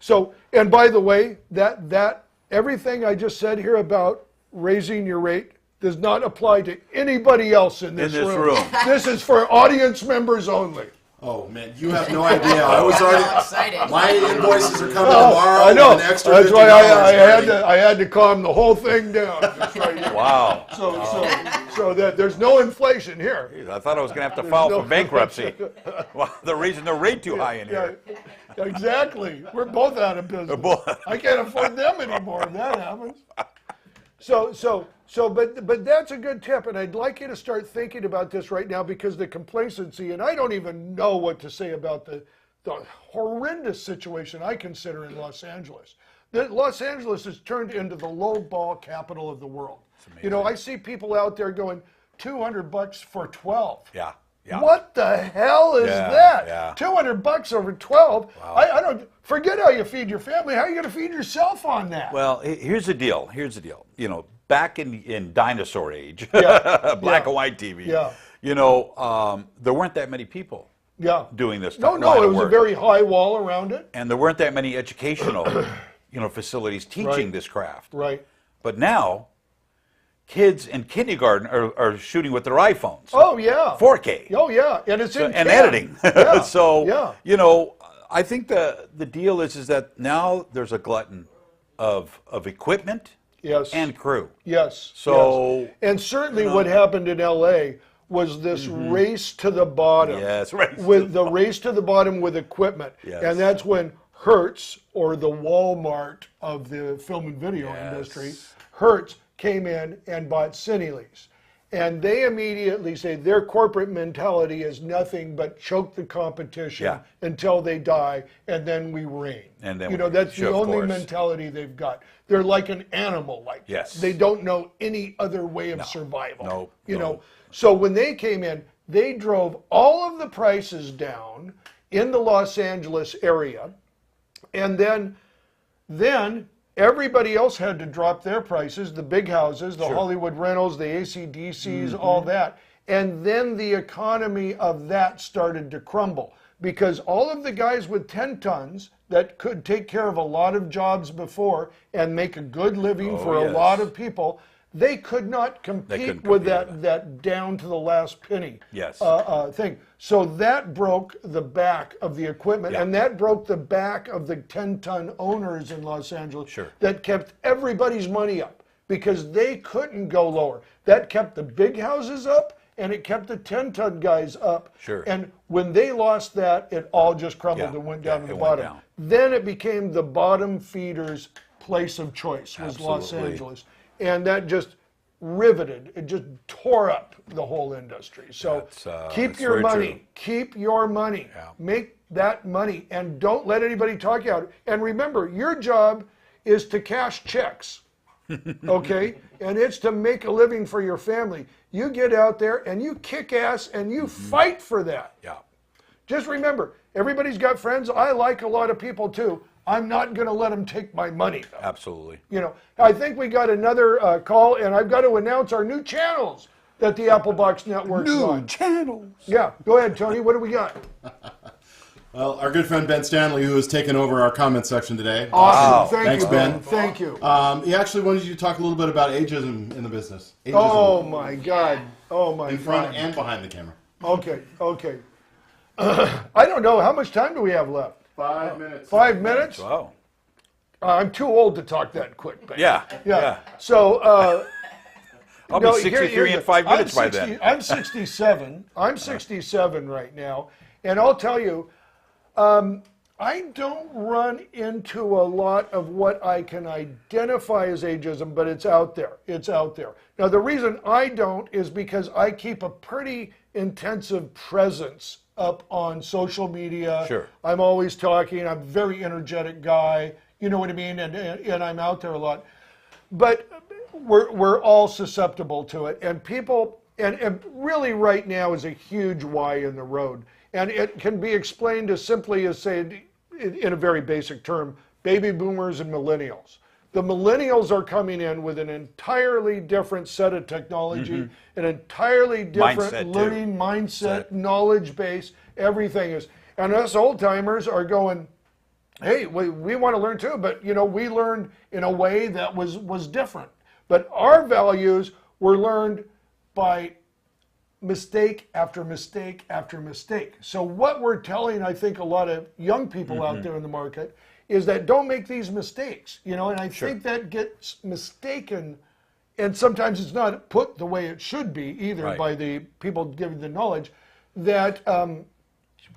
So, and by the way, that everything I just said here about raising your rate does not apply to anybody else in this room. This is for audience members only. Oh man, you have no idea. I was already excited. My invoices are coming tomorrow. I know. With an extra That's why $50, I had to calm the whole thing down. Just right here. Wow. So that there's no inflation here. Jeez, I thought I was going to have to file for bankruptcy. Well, the reason the rate too high in here. Yeah, exactly. We're both out of business. I can't afford them anymore if that happens. But that's a good tip, and I'd like you to start thinking about this right now because the complacency, and I don't even know what to say about the horrendous situation I consider in Los Angeles. Los Angeles has turned into the low ball capital of the world. I see people out there going $200 for 12. Yeah. What the hell is that? Yeah. $200 over 12. Wow. I don't forget how you feed your family. How are you going to feed yourself on that? Well, here's the deal. Back in dinosaur age, black and white TV. There weren't that many people. Doing this. No, it was a very high wall around it. And there weren't that many educational, facilities teaching this craft. Right. But now, kids in kindergarten are shooting with their iPhones. Oh yeah. 4K. Oh yeah, and it's in and editing. Yeah. So I think the deal is that now there's a glutton of equipment. Yes. And crew. Yes. So. Yes. And certainly what happened in LA was this race to the bottom. Yes, the race to the bottom with equipment. Yes. And that's when Hertz, or the Walmart of the film and video industry, Hertz came in and bought Cinelease. And they immediately say their corporate mentality is nothing but choke the competition until they die, and then we reign. And then that's the only mentality they've got. They're like an animal, they don't know any other way of survival. No. So when they came in, they drove all of the prices down in the Los Angeles area, and then everybody else had to drop their prices, the big houses, the Hollywood Rentals, the AC/DCs, all that. And then the economy of that started to crumble because all of the guys with 10 tons that could take care of a lot of jobs before and make a good living for a lot of people, they could not compete with that down to the last penny thing. So that broke the back of the equipment, and that broke the back of the 10-ton owners in Los Angeles that kept everybody's money up because they couldn't go lower. That kept the big houses up, and it kept the 10-ton guys up. And when they lost that, it all just crumbled and went down to the bottom. Then it became the bottom feeder's place of choice was Los Angeles. And that just riveted, it just tore up the whole industry. So keep your money, make that money, and don't let anybody talk you out. And remember, your job is to cash checks, okay? And it's to make a living for your family. You get out there and you kick ass and you fight for that. Just remember, everybody's got friends. I like a lot of people too. I'm not going to let them take my money, though. Absolutely. I think we got another call, and I've got to announce our new channels that the Applebox Network's on. New channels. Yeah, go ahead, Tony. What do we got? Well, our good friend Ben Stanley, who has taken over our comment section today. Awesome. Thanks, you, Ben. Thank you. He actually wanted you to talk a little bit about ageism in the business. Ageism. Oh, my God. Oh, my God. In front and behind the camera. Okay. I don't know. How much time do we have left? 5 minutes. 5 minutes? Wow. I'm too old to talk that quick. But Yeah. So, I'll be 63 in 5 minutes by then. I'm 67. I'm 67 right now. And I'll tell you, I don't run into a lot of what I can identify as ageism, but it's out there. It's out there. Now, the reason I don't is because I keep a pretty intensive presence up on social media. Sure. I'm always talking. I'm a very energetic guy. You know what I mean? And I'm out there a lot. But we're all susceptible to it. And people, and really right now is a huge Y in the road. And it can be explained as simply as saying, in a very basic term, baby boomers and millennials. The millennials are coming in with an entirely different set of technology, an entirely different Mindset, learning mindset, knowledge base, everything is. And us old timers are going, hey, we want to learn too, but you know, we learned in a way that was different. But our values were learned by mistake after mistake after mistake. So what we're telling, I think, a lot of young people out there in the market is that don't make these mistakes, you know, and I think that gets mistaken, and sometimes it's not put the way it should be either by the people giving the knowledge, that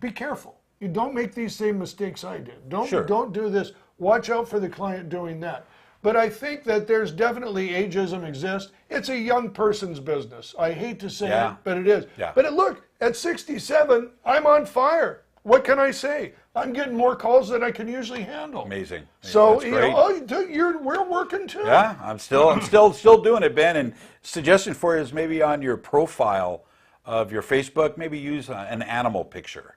be careful. You don't make these same mistakes I did. Don't do this. Watch out for the client doing that. But I think that there's definitely ageism exists. It's a young person's business. I hate to say it, but it is. Yeah. But look, at 67, I'm on fire. What can I say? I'm getting more calls than I can usually handle. Amazing. So That's great. we're working too. Yeah, I'm still doing it, Ben. And suggestion for you is maybe on your profile of your Facebook, maybe use an animal picture.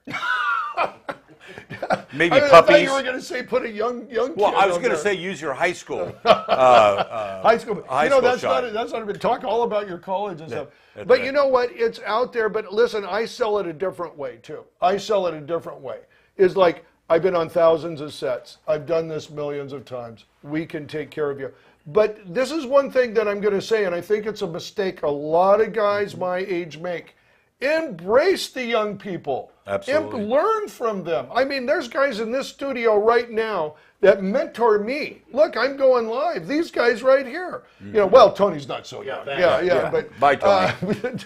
Maybe I puppies. thought you were going to say put a young kid. Well, I was on going to there. say use your high school. High school. high You know, school that's shot. not even talk all about your college and stuff. that's But right. you know what? It's out there. But listen, I sell it a different way too. I sell it a different way. It's like I've been on thousands of sets. I've done this millions of times. We can take care of you. But this is one thing that I'm going to say, and I think it's a mistake a lot of guys my age make. Embrace the young people. Absolutely. Learn from them. I mean, there's guys in this studio right now that mentor me. Look, I'm going live. These guys right here. You know, well, Tony's not so young. Yeah. But Bye, Tony.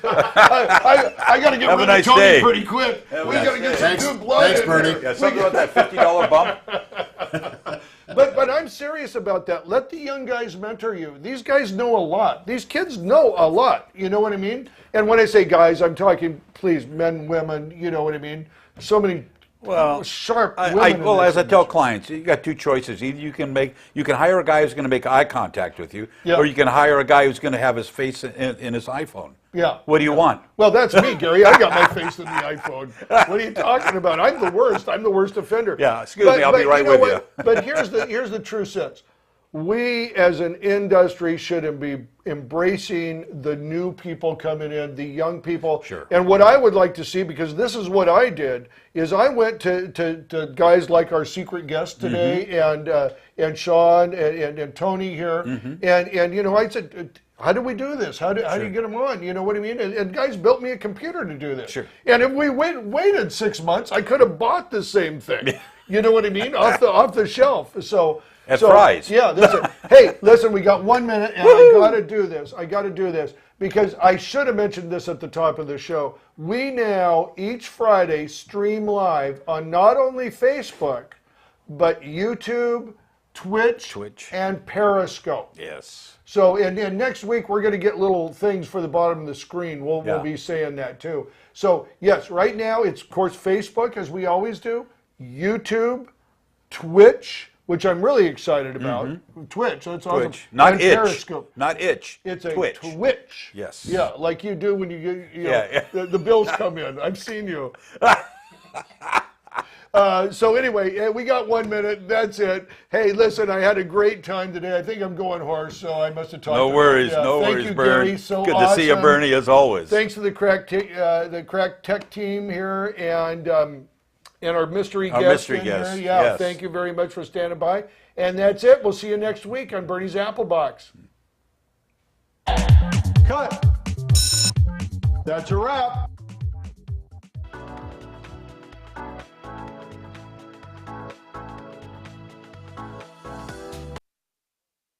I got to get Have a rid nice of Tony day. pretty quick. We got to get some new blood. Thanks, in Bernie. here. Yeah, something about that $50 bump. But I'm serious about that. Let the young guys mentor you. These guys know a lot. These kids know a lot. You know what I mean? And when I say guys, I'm talking, please, men, women. You know what I mean? So many sharp women. Well, in as this I tell industry. clients, you got two choices. Either you can hire a guy who's going to make eye contact with you, Yeah. or you can hire a guy who's going to have his face in his iPhone. Yeah. What do you want? Well, that's me, Gary. I got my face in the iPhone. What are you talking about? I'm the worst. I'm the worst offender. Yeah, excuse me, I'll be right know with what? you. But here's the true sense. We, as an industry, should be embracing the new people coming in, the young people. Sure. And what I would like to see, because this is what I did, is I went to guys like our secret guest today, and Sean and Tony here, and you know, I said, how do we do this? How do you get them on? You know what I mean? And guys built me a computer to do this. Sure. And if we waited 6 months, I could have bought the same thing. You know what I mean? Off the shelf. At Fry's. Yeah, that's it. Hey, listen, we got 1 minute, and I got to do this. I got to do this because I should have mentioned this at the top of the show. We now each Friday stream live on not only Facebook, but YouTube, Twitch. And Periscope. Yes. So, and next week we're going to get little things for the bottom of the screen. We'll be saying that too. So, yes, right now it's, of course, Facebook, as we always do, YouTube, Twitch, which I'm really excited about. Twitch, that's awesome. Twitch. Not And itch. Periscope. Not itch. It's a Twitch. Twitch. Yes. Yeah, like you do when you know, Yeah. the bills come in. I've seen you. So anyway, we got 1 minute. That's it. Hey, listen, I had a great time today. I think I'm going hoarse, so I must have talked. No worries, Yeah, no thank worries, you, Bern. Gary. So Good to see you, awesome. Bernie, as always. Thanks to the Crack Tech team here and our mystery Our guest mystery in guest, here. Yeah, yes. thank you very much for standing by. And that's it. We'll see you next week on Bernie's Applebox. Cut. That's a wrap.